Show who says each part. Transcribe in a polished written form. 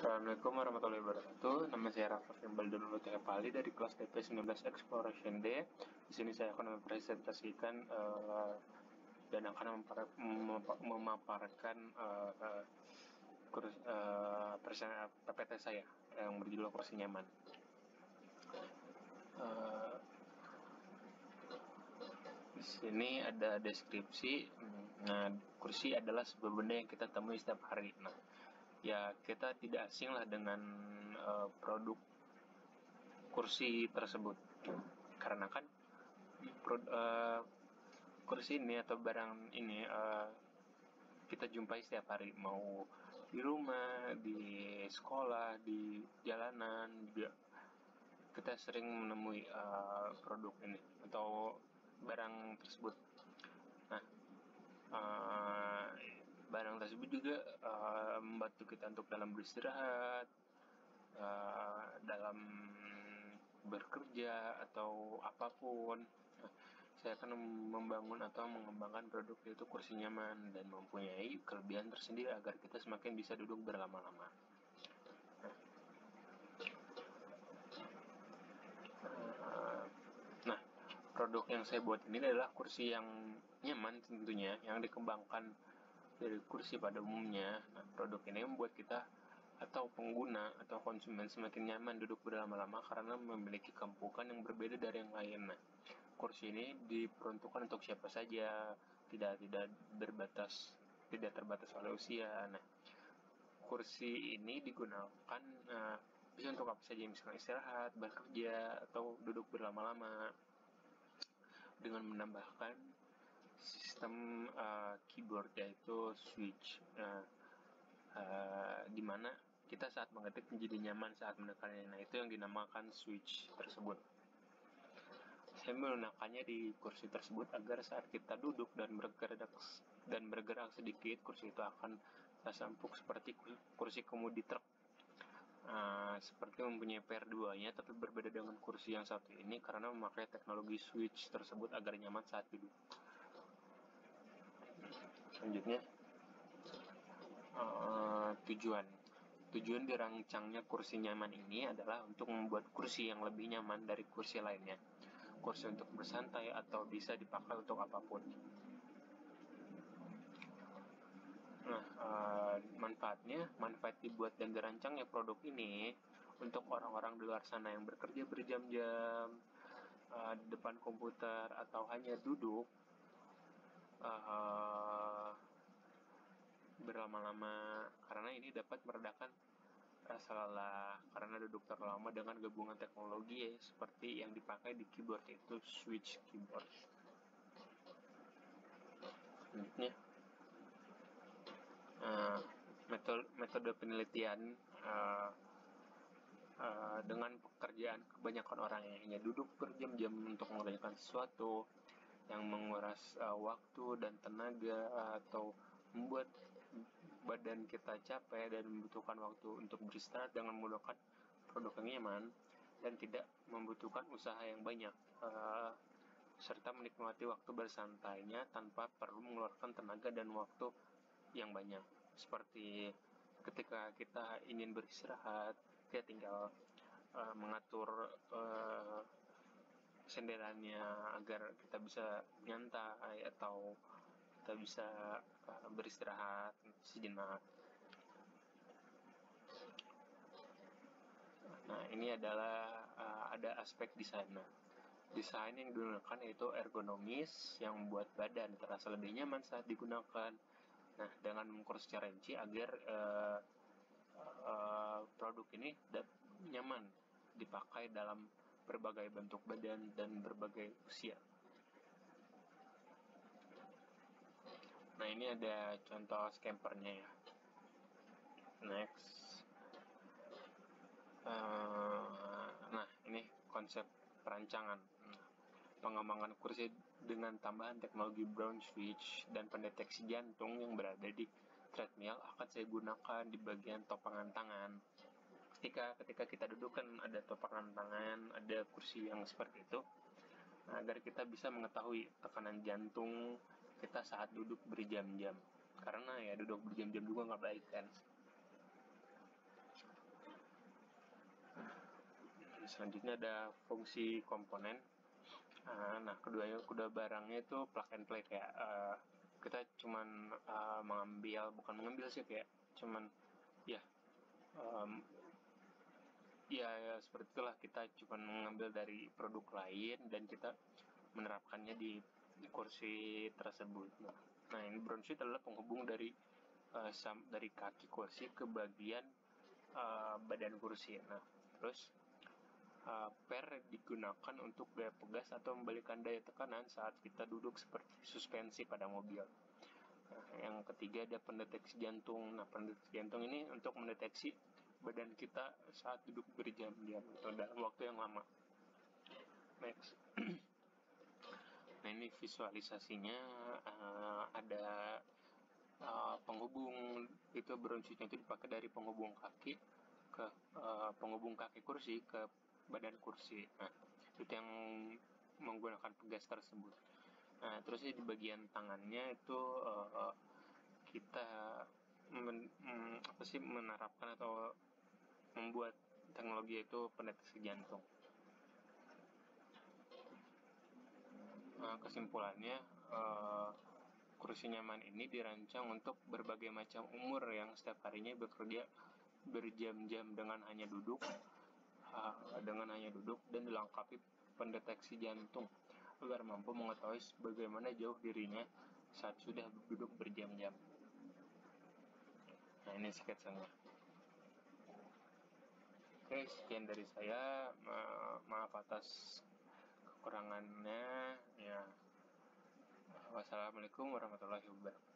Speaker 1: Assalamualaikum warahmatullahi wabarakatuh. Nama saya Rafa Baldan Pali dari kelas TP 19 Exploration D. Di sini saya akan mempresentasikan dan akan memaparkan PPT saya yang berjudul kursi nyaman. Di sini ada deskripsi. Nah, kursi adalah sebuah benda yang kita temui setiap hari. Nah, ya kita tidak asing lah dengan produk kursi tersebut, karena kan kursi ini atau barang ini kita jumpai setiap hari, mau di rumah, di sekolah, di jalanan juga kita sering menemui produk ini atau barang tersebut. Nah, barang tersebut juga membantu kita untuk dalam beristirahat, dalam bekerja atau apapun. Saya akan membangun atau mengembangkan produk yaitu kursi nyaman dan mempunyai kelebihan tersendiri agar kita semakin bisa duduk berlama-lama. Nah, produk yang saya buat ini adalah kursi yang nyaman tentunya, yang dikembangkan dari kursi pada umumnya. Nah, produk ini membuat kita atau pengguna atau konsumen semakin nyaman duduk berlama-lama karena memiliki keempukan yang berbeda dari yang lain. Nah, kursi ini diperuntukkan untuk siapa saja, tidak terbatas oleh usia. Nah, kursi ini digunakan bisa untuk apa saja, misalnya istirahat, bekerja, atau duduk berlama-lama, dengan menambahkan sistem keyboard yaitu switch, di mana kita saat mengetik menjadi nyaman saat menekannya. Nah, itu yang dinamakan switch tersebut. Saya menggunakannya di kursi tersebut agar saat kita duduk dan bergerak sedikit, kursi itu akan terasa empuk seperti kursi kemudi truk. Seperti mempunyai PR2-nya, tapi berbeda dengan kursi yang satu ini karena memakai teknologi switch tersebut agar nyaman saat duduk. Selanjutnya, tujuan dirancangnya kursi nyaman ini adalah untuk membuat kursi yang lebih nyaman dari kursi lainnya. Kursi untuk bersantai atau bisa dipakai untuk apapun. Nah, manfaat dibuat dan dirancangnya produk ini untuk orang-orang di luar sana yang bekerja berjam-jam di depan komputer atau hanya duduk berlama-lama, karena ini dapat meredakan rasa lelah karena duduk terlalu lama dengan gabungan teknologi seperti yang dipakai di keyboard, yaitu switch keyboard. Selanjutnya, metode penelitian dengan pekerjaan kebanyakan orang yang hanya duduk berjam-jam untuk mengerjakan sesuatu yang menguras waktu dan tenaga atau membuat badan kita capek dan membutuhkan waktu untuk beristirahat dengan menggunakan produk yang nyaman dan tidak membutuhkan usaha yang banyak, serta menikmati waktu bersantainya tanpa perlu mengeluarkan tenaga dan waktu yang banyak. Seperti ketika kita ingin beristirahat, kita tinggal mengatur senderannya agar kita bisa nyantai atau kita bisa beristirahat sejenak. Nah, ini adalah ada aspek desain. Desain yang digunakan yaitu ergonomis yang membuat badan terasa lebih nyaman saat digunakan. Nah, dengan mengukur secara rinci agar produk ini nyaman dipakai dalam berbagai bentuk badan dan berbagai usia. Nah, ini ada contoh scampernya ya. Next. Nah, ini konsep perancangan. Pengembangan kursi dengan tambahan teknologi Brown switch dan pendeteksi jantung yang berada di treadmill akan saya gunakan di bagian topangan tangan. Ketika kita duduk kan ada topangan tangan, ada kursi yang seperti itu. Nah, agar kita bisa mengetahui tekanan jantung kita saat duduk berjam-jam. Karena ya duduk berjam-jam juga nggak baik kan. Selanjutnya ada fungsi komponen. Nah, kedua barangnya itu plug and play, kayak kita cuman bukan mengambil sih, kayak cuman ya ya seperti itulah, kita cuma mengambil dari produk lain dan kita menerapkannya di kursi tersebut. Nah, ini brown sheet adalah penghubung dari kaki kursi ke bagian badan kursi. Nah, terus per digunakan untuk daya pegas atau membalikan daya tekanan saat kita duduk seperti suspensi pada mobil. Nah, yang ketiga ada pendeteksi jantung. Nah, pendeteksi jantung ini untuk mendeteksi badan kita saat duduk berjam-jam atau dalam waktu yang lama. Next. Nah, ini visualisasinya ada penghubung itu, brown sheet-nya itu dipakai dari penghubung kaki ke penghubung kaki kursi ke badan kursi. Nah, itu yang menggunakan pegas tersebut. Nah, terus di bagian tangannya itu kita menerapkan atau membuat teknologi itu pendeteksi jantung. Nah, kesimpulannya, kursi nyaman ini dirancang untuk berbagai macam umur yang setiap harinya bekerja berjam-jam dengan hanya duduk dan dilengkapi pendeteksi jantung agar mampu mengetahui bagaimana jauh dirinya saat sudah duduk berjam-jam. Nah, ini sketsanya. Oke, sekian dari saya. Maaf atas kekurangannya. Ya, wassalamualaikum warahmatullahi wabarakatuh.